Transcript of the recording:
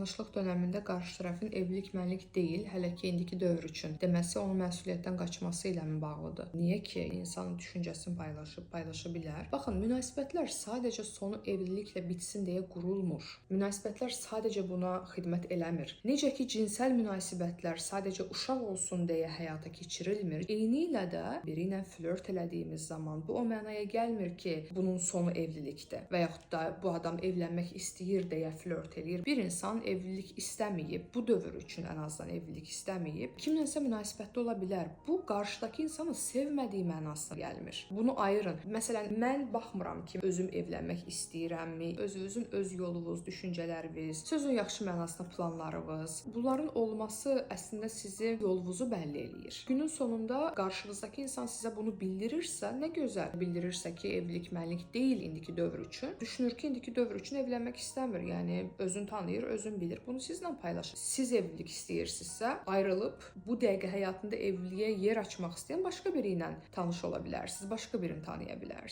tanışlıq dönəmində qarşı tərəfin evlilik mənlik deyil, hələ ki indiki dövr üçün deməsi onun məsuliyyətdən qaçması ilə mi bağlıdır? Niyə ki, insan düşüncəsini paylaşa bilər? Baxın, münasibətlər sadəcə sonu evliliklə bitsin deyə qurulmur. Münasibətlər sadəcə buna xidmət eləmir. Necə ki, cinsəl münasibətlər sadəcə uşaq olsun deyə həyata keçirilmir. Eynilə də biri ilə flört elədiyimiz zaman bu o mənaya gəlmir ki, bunun sonu evlilikdir və yaxud da bu adam evlənmək istəyir deyə flört eləyir. Bir insan evlilik istəməyib, bu dövr üçün ən azından evlilik istəməyib, kimlənsə münasibətdə ola bilər. Bu, qarşıdakı insanı sevmədiyi mənasına gəlmir. Bunu ayırın. Məsələn, mən baxmıram ki, özüm evlənmək istəyirəmmi, özünüzün öz yolunuz, düşüncələriniz, sözün yaxşı mənasında planlarınız. Bunların olması əslində sizi yolunuzu bəlli eləyir. Günün sonunda qarşınızdakı insan sizə bunu bildirirsə, nə gözəl. Bildirirsə ki, evlilik mənlik deyil indiki dövr üçün. Düşünür ki, indiki dövr üçün evlənmək istəmir. Yəni özün tanıyır, özün bilir. Bunu sizlə paylaşır. Siz evlilik istəyirsinizsə, ayrılıb bu dəqiqə həyatında evliliyə yer açmaq istəyən başqa biri ilə tanış ola bilərsiniz, başqa birini tanıya bilərsiniz.